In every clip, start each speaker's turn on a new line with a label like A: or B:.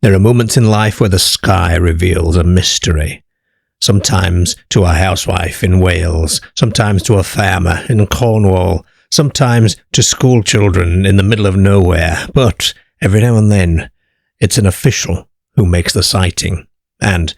A: There are moments in life where the sky reveals a mystery. Sometimes to a housewife in Wales, sometimes to a farmer in Cornwall, sometimes to school children in the middle of nowhere, but every now and then it's an official who makes the sighting, and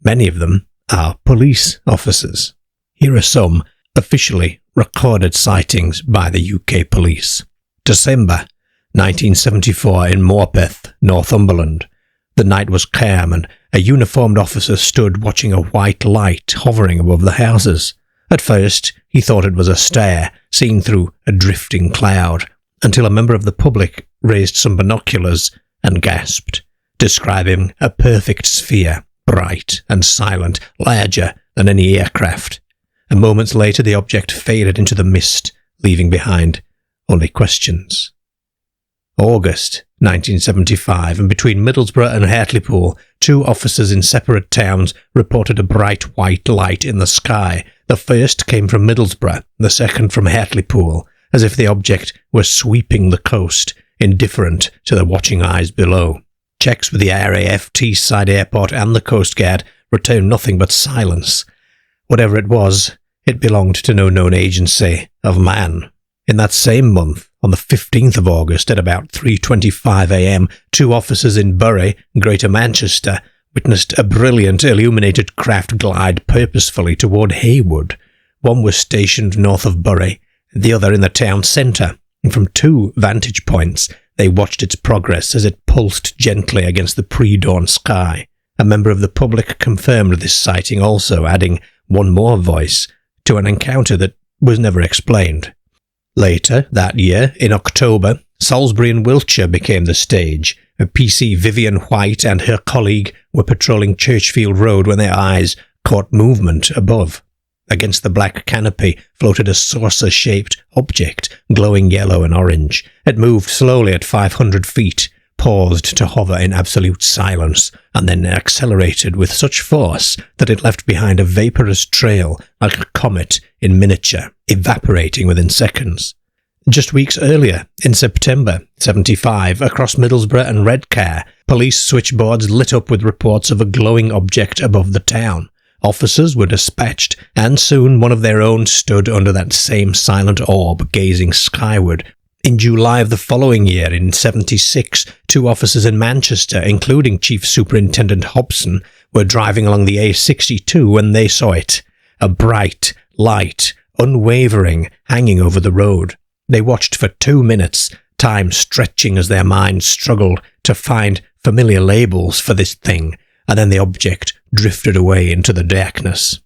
A: many of them are police officers. Here are some officially recorded sightings by the UK police. December 1974 in Morpeth, Northumberland. The night was calm and a uniformed officer stood watching a white light hovering above the houses. At first, he thought it was a stair seen through a drifting cloud, until a member of the public raised some binoculars and gasped, describing a perfect sphere, bright and silent, larger than any aircraft. And moments later the object faded into the mist, leaving behind only questions. August 1975, and between Middlesbrough and Hartlepool, two officers in separate towns reported a bright white light in the sky. The first came from Middlesbrough, the second from Hartlepool, as if the object were sweeping the coast, indifferent to the watching eyes below. Checks with the RAF, Teesside Airport and the Coast Guard returned nothing but silence. Whatever it was, it belonged to no known agency of man. In that same month, on the 15th of August at about 3:25 a.m, two officers in Bury, Greater Manchester, witnessed a brilliant illuminated craft glide purposefully toward Haywood. One was stationed north of Bury, the other in the town centre, and from two vantage points they watched its progress as it pulsed gently against the pre-dawn sky. A member of the public confirmed this sighting also, adding one more voice to an encounter that was never explained. Later that year, in October, Salisbury in Wiltshire became the stage. PC Vivian White and her colleague were patrolling Churchfield Road when their eyes caught movement above. Against the black canopy floated a saucer-shaped object, glowing yellow and orange. It moved slowly at 500 feet, paused to hover in absolute silence, and then accelerated with such force that it left behind a vaporous trail like a comet in miniature, evaporating within seconds. Just weeks earlier, in September 75, across Middlesbrough and Redcar, police switchboards lit up with reports of a glowing object above the town. Officers were dispatched, and soon one of their own stood under that same silent orb, gazing skyward. In July of the following year, in 76, two officers in Manchester, including Chief Superintendent Hobson, were driving along the A62 when they saw it. A bright light, unwavering, hanging over the road. They watched for 2 minutes, time stretching as their minds struggled to find familiar labels for this thing, and then the object drifted away into the darkness.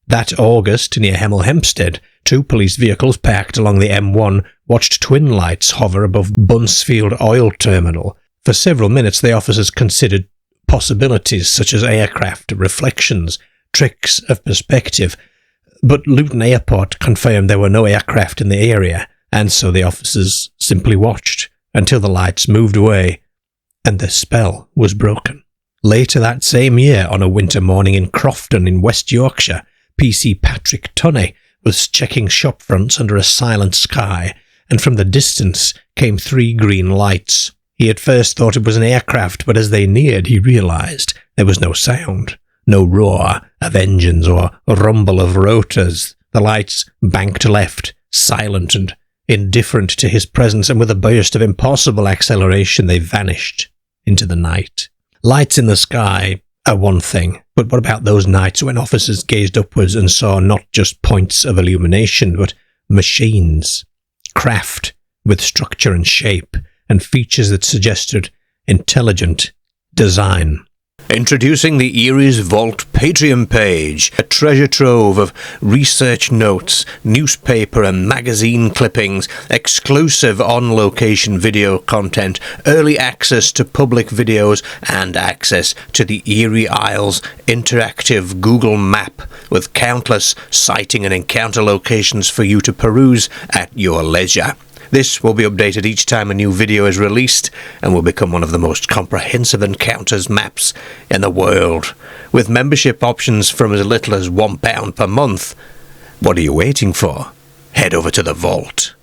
A: That August, near Hemel Hempstead, two police vehicles parked along the M1 watched twin lights hover above Buncefield Oil Terminal. For several minutes the officers considered possibilities such as aircraft, reflections, tricks of perspective, but Luton Airport confirmed there were no aircraft in the area, and so the officers simply watched until the lights moved away and the spell was broken. Later that same year, on a winter morning in Crofton in West Yorkshire, PC Patrick Tunney was checking shop fronts under a silent sky, and from the distance came 3 green lights. He at first thought it was an aircraft, but as they neared he realised there was no sound, no roar of engines or rumble of rotors. The lights banked left, silent and indifferent to his presence, and with a burst of impossible acceleration they vanished into the night. Lights in the sky are one thing, but what about those nights when officers gazed upwards and saw not just points of illumination, but machines, craft with structure and shape, and features that suggested intelligent design? Introducing the Eerie's Vault Patreon page, a treasure trove of research notes, newspaper and magazine clippings, exclusive on-location video content, early access to public videos, and access to the Eerie Isles interactive Google map with countless sighting and encounter locations for you to peruse at your leisure. This will be updated each time a new video is released and will become one of the most comprehensive encounters maps in the world. With membership options from as little as £1 per month. What are you waiting for? Head over to the vault.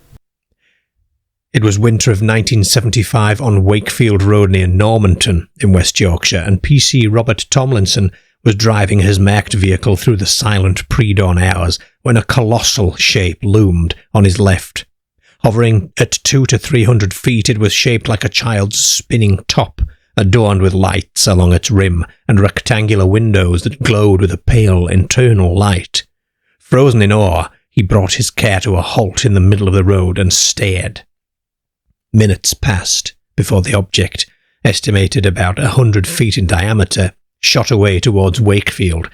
A: It was winter of 1975 on Wakefield Road near Normanton in West Yorkshire, and PC Robert Tomlinson was driving his marked vehicle through the silent pre-dawn hours when a colossal shape loomed on his left. Hovering at 200 to 300 feet, it was shaped like a child's spinning top, adorned with lights along its rim and rectangular windows that glowed with a pale internal light. Frozen in awe, he brought his car to a halt in the middle of the road and stared. Minutes passed before the object, estimated about 100 feet in diameter, shot away towards Wakefield.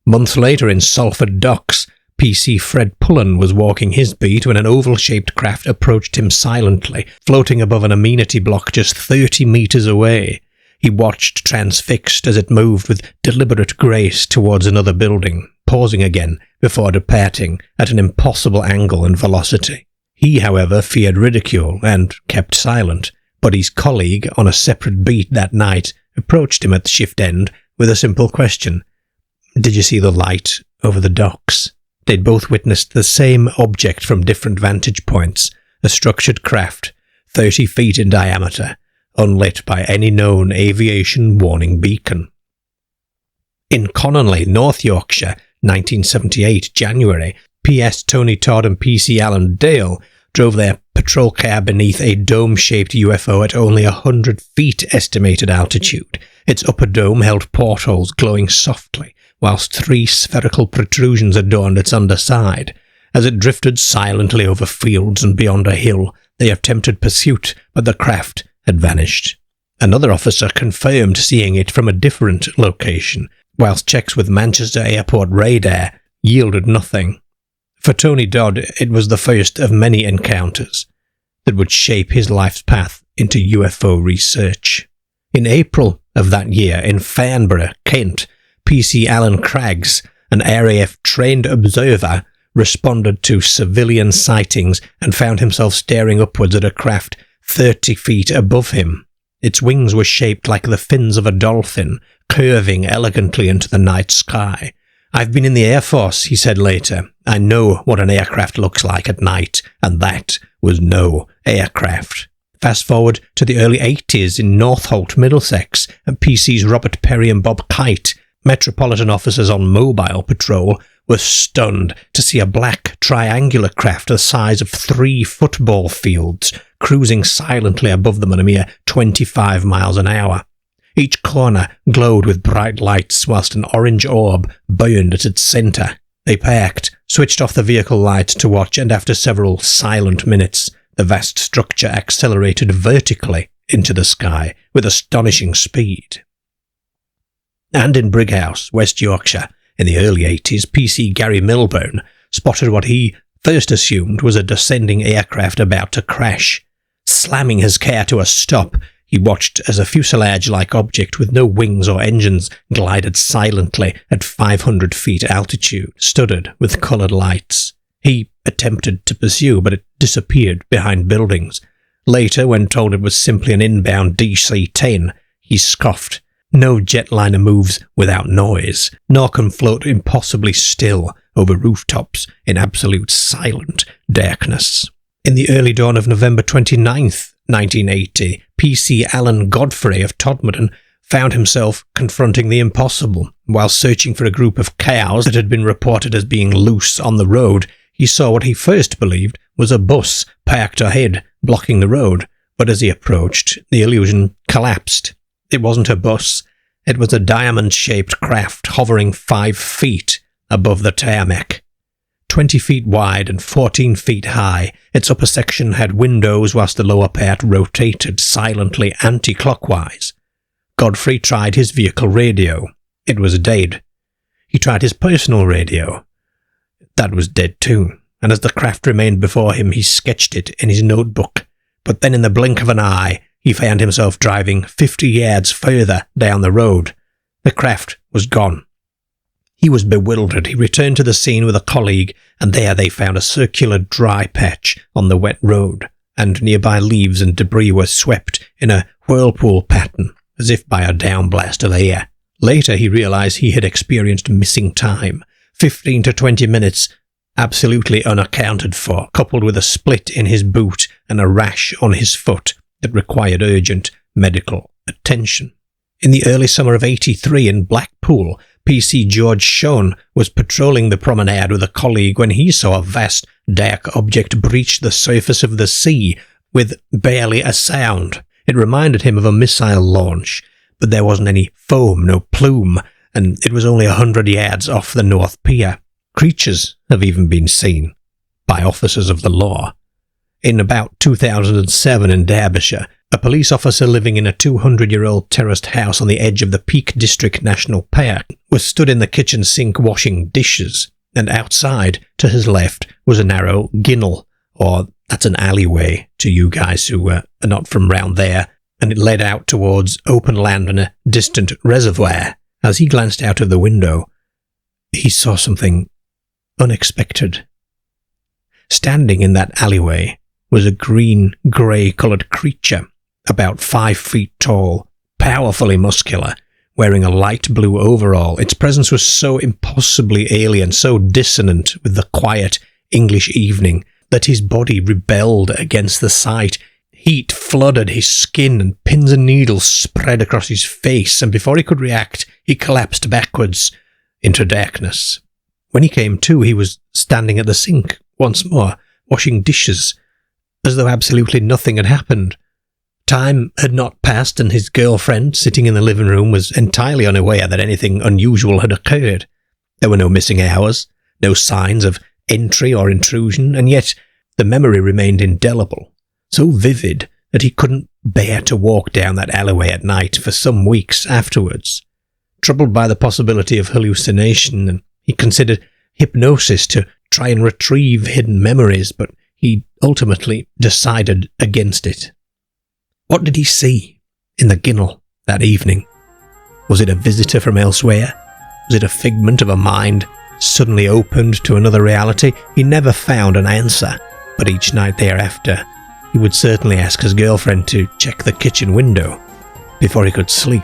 A: Months later in Salford Docks, PC Fred Pullen was walking his beat when an oval-shaped craft approached him silently, floating above an amenity block just 30 metres away. He watched transfixed as it moved with deliberate grace towards another building, pausing again before departing at an impossible angle and velocity. He, however, feared ridicule and kept silent, but his colleague on a separate beat that night approached him at the shift end with a simple question. "Did you see the light over the docks?" They'd both witnessed the same object from different vantage points, a structured craft, 30 feet in diameter, unlit by any known aviation warning beacon. In Cononley, North Yorkshire, 1978, January, PS Tony Todd and PC Alan Dale drove their patrol car beneath a dome-shaped UFO at only 100 feet estimated altitude. Its upper dome held portholes glowing softly, whilst 3 spherical protrusions adorned its underside. As it drifted silently over fields and beyond a hill, they attempted pursuit, but the craft had vanished. Another officer confirmed seeing it from a different location, whilst checks with Manchester Airport radar yielded nothing. For Tony Dodd, it was the first of many encounters that would shape his life's path into UFO research. In April of that year, in Farnborough, Kent, PC Alan Craggs, an RAF-trained observer, responded to civilian sightings and found himself staring upwards at a craft 30 feet above him. Its wings were shaped like the fins of a dolphin, curving elegantly into the night sky. "I've been in the Air Force," he said later. "I know what an aircraft looks like at night, and that was no aircraft." Fast forward to the early 80s in Northolt, Middlesex, and PC's Robert Perry and Bob Kite, Metropolitan officers on mobile patrol, were stunned to see a black triangular craft the size of 3 football fields cruising silently above them at a mere 25 miles an hour. Each corner glowed with bright lights whilst an orange orb burned at its centre. They parked, switched off the vehicle lights to watch, and after several silent minutes, the vast structure accelerated vertically into the sky with astonishing speed. And in Brighouse, West Yorkshire, in the early 80s, PC Gary Milburn spotted what he first assumed was a descending aircraft about to crash. Slamming his car to a stop, he watched as a fuselage-like object with no wings or engines glided silently at 500 feet altitude, studded with coloured lights. He attempted to pursue, but it disappeared behind buildings. Later, when told it was simply an inbound DC-10, he scoffed. No jetliner moves without noise, nor can float impossibly still over rooftops in absolute silent darkness. In the early dawn of November 29th, 1980, PC Alan Godfrey of Todmorden found himself confronting the impossible. While searching for a group of cows that had been reported as being loose on the road, he saw what he first believed was a bus parked ahead, blocking the road, but as he approached, the illusion collapsed. It wasn't a bus, it was a diamond-shaped craft hovering 5 feet above the tarmac. 20 feet wide and 14 feet high, its upper section had windows whilst the lower part rotated silently anti-clockwise. Godfrey tried his vehicle radio. It was dead. He tried his personal radio. That was dead too, and as the craft remained before him, he sketched it in his notebook. But then in the blink of an eye, he found himself driving 50 yards further down the road. The craft was gone. He was bewildered. He returned to the scene with a colleague, and there they found a circular dry patch on the wet road, and nearby leaves and debris were swept in a whirlpool pattern, as if by a downblast of air. Later he realized he had experienced missing time. 15 to 20 minutes absolutely unaccounted for, coupled with a split in his boot and a rash on his foot that required urgent medical attention. In the early summer of '83 in Blackpool, PC George Sean was patrolling the promenade with a colleague when he saw a vast, dark object breach the surface of the sea with barely a sound. It reminded him of a missile launch, but there wasn't any foam, no plume, and it was only 100 yards off the North Pier. Creatures have even been seen by officers of the law. In about 2007 in Derbyshire, a police officer living in a 200-year-old terraced house on the edge of the Peak District National Park was stood in the kitchen sink washing dishes, and outside, to his left, was a narrow ginnel, or that's an alleyway to you guys who are not from round there, and it led out towards open land and a distant reservoir. As he glanced out of the window, he saw something unexpected. Standing in that alleyway was a green-grey-coloured creature, about 5 feet tall, powerfully muscular, wearing a light blue overall. Its presence was so impossibly alien, so dissonant with the quiet English evening, that his body rebelled against the sight. Heat flooded his skin and pins and needles spread across his face, and before he could react, he collapsed backwards into darkness. When he came to, he was standing at the sink once more, washing dishes, as though absolutely nothing had happened. Time had not passed, and his girlfriend, sitting in the living room, was entirely unaware that anything unusual had occurred. There were no missing hours, no signs of entry or intrusion, and yet the memory remained indelible, so vivid that he couldn't bear to walk down that alleyway at night for some weeks afterwards. Troubled by the possibility of hallucination, and he considered hypnosis to try and retrieve hidden memories, but he ultimately decided against it. What did he see in the ginnel that evening? Was it a visitor from elsewhere? Was it a figment of a mind suddenly opened to another reality? He never found an answer, but each night thereafter, he would certainly ask his girlfriend to check the kitchen window before he could sleep.